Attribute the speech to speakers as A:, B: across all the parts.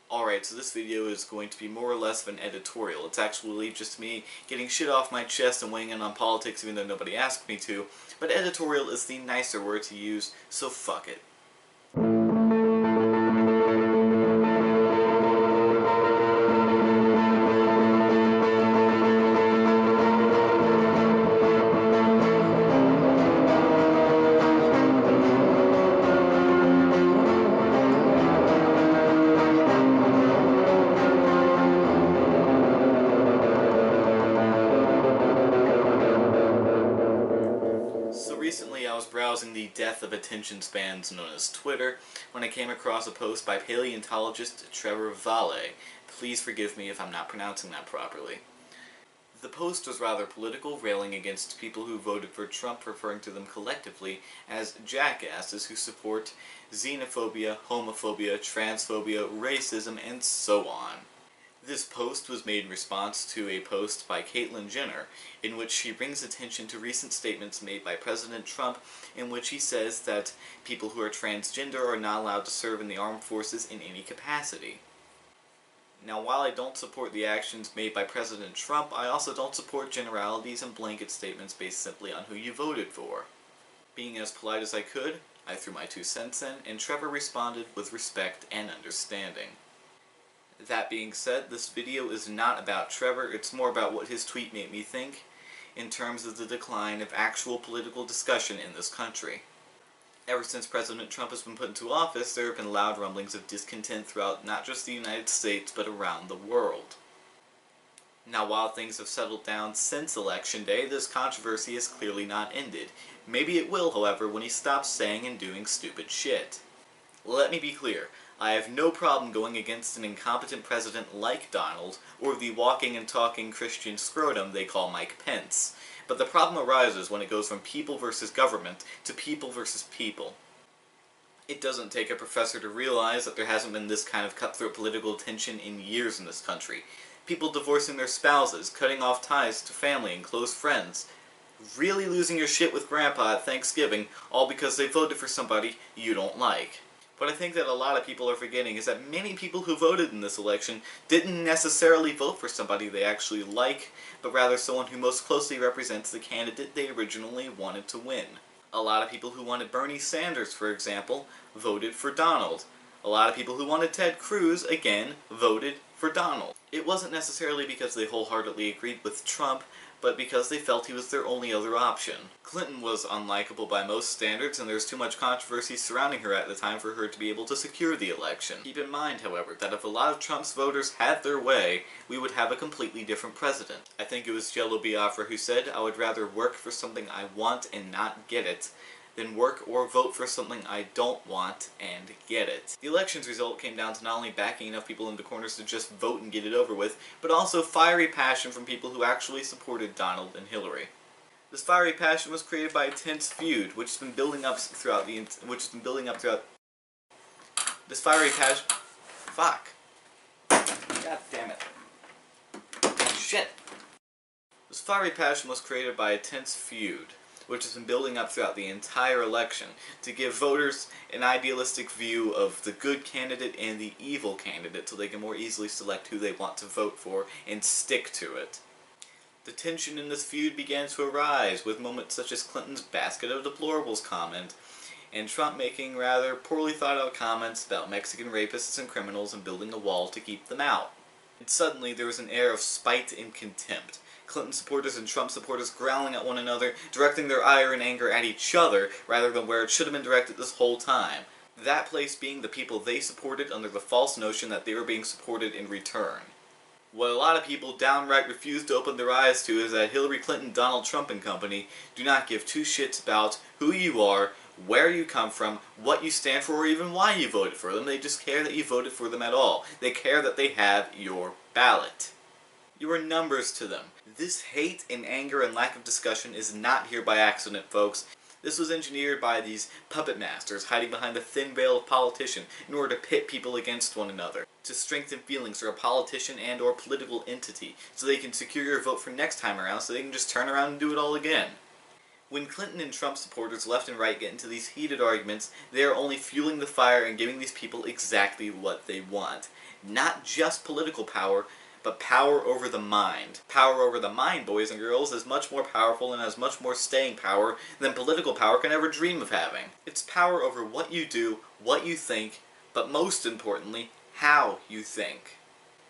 A: Alright, so this video is going to be more or less of an editorial. It's actually just me getting shit off my chest and weighing in on politics even though nobody asked me to, but editorial is the nicer word to use, so fuck it. So recently I was browsing the death of attention spans known as Twitter when I came across a post by paleontologist Trevor Valle. Please forgive me if I'm not pronouncing that properly. The post was rather political, railing against people who voted for Trump, referring to them collectively as jackasses who support xenophobia, homophobia, transphobia, racism, and so on. This post was made in response to a post by Caitlyn Jenner, in which she brings attention to recent statements made by President Trump, in which he says that people who are transgender are not allowed to serve in the armed forces in any capacity. Now, while I don't support the actions made by President Trump, I also don't support generalities and blanket statements based simply on who you voted for. Being as polite as I could, I threw my 2 cents in, and Trevor responded with respect and understanding. That being said, this video is not about Trevor, it's more about what his tweet made me think in terms of the decline of actual political discussion in this country. Ever since President Trump has been put into office, there have been loud rumblings of discontent throughout not just the United States, but around the world. Now, while things have settled down since Election Day, this controversy has clearly not ended. Maybe it will, however, when he stops saying and doing stupid shit. Let me be clear. I have no problem going against an incompetent president like Donald, or the walking and talking Christian scrotum they call Mike Pence. But the problem arises when it goes from people versus government to people versus people. It doesn't take a professor to realize that there hasn't been this kind of cutthroat political tension in years in this country. People divorcing their spouses, cutting off ties to family and close friends, really losing your shit with grandpa at Thanksgiving, all because they voted for somebody you don't like. What I think that a lot of people are forgetting is that many people who voted in this election didn't necessarily vote for somebody they actually like, but rather someone who most closely represents the candidate they originally wanted to win. A lot of people who wanted Bernie Sanders, for example, voted for Donald. A lot of people who wanted Ted Cruz, again, voted for Donald. It wasn't necessarily because they wholeheartedly agreed with Trump, but because they felt he was their only other option. Clinton was unlikable by most standards, and there was too much controversy surrounding her at the time for her to be able to secure the election. Keep in mind, however, that if a lot of Trump's voters had their way, we would have a completely different president. I think it was Jello Biafra who said, "I would rather work for something I want and not get it, than work or vote for something I don't want and get it." The election's result came down to not only backing enough people into corners to just vote and get it over with, but also fiery passion from people who actually supported Donald and Hillary. This fiery passion was created by a tense feud, which has been building up throughout this fiery passion. Fuck. God damn it. Shit. This fiery passion was created by a tense feud, which has been building up throughout the entire election, to give voters an idealistic view of the good candidate and the evil candidate so they can more easily select who they want to vote for and stick to it. The tension in this feud began to arise, with moments such as Clinton's basket of deplorables comment, and Trump making rather poorly thought out comments about Mexican rapists and criminals and building a wall to keep them out. And suddenly there was an air of spite and contempt. Clinton supporters and Trump supporters growling at one another, directing their ire and anger at each other, rather than where it should have been directed this whole time. That place being the people they supported under the false notion that they were being supported in return. What a lot of people downright refuse to open their eyes to is that Hillary Clinton, Donald Trump and company do not give 2 shits about who you are, where you come from, what you stand for, or even why you voted for them. They just care that you voted for them at all. They care that they have your ballot. You are numbers to them. This hate and anger and lack of discussion is not here by accident, folks. This was engineered by these puppet masters hiding behind the thin veil of politician in order to pit people against one another, to strengthen feelings for a politician and or political entity, so they can secure your vote for next time around so they can just turn around and do it all again. When Clinton and Trump supporters left and right get into these heated arguments, they are only fueling the fire and giving these people exactly what they want. Not just political power, but power over the mind. Power over the mind, boys and girls, is much more powerful and has much more staying power than political power can ever dream of having. It's power over what you do, what you think, but most importantly, how you think.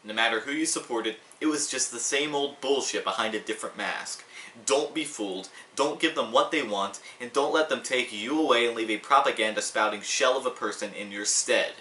A: No matter who you supported, it was just the same old bullshit behind a different mask. Don't be fooled, don't give them what they want, and don't let them take you away and leave a propaganda spouting shell of a person in your stead.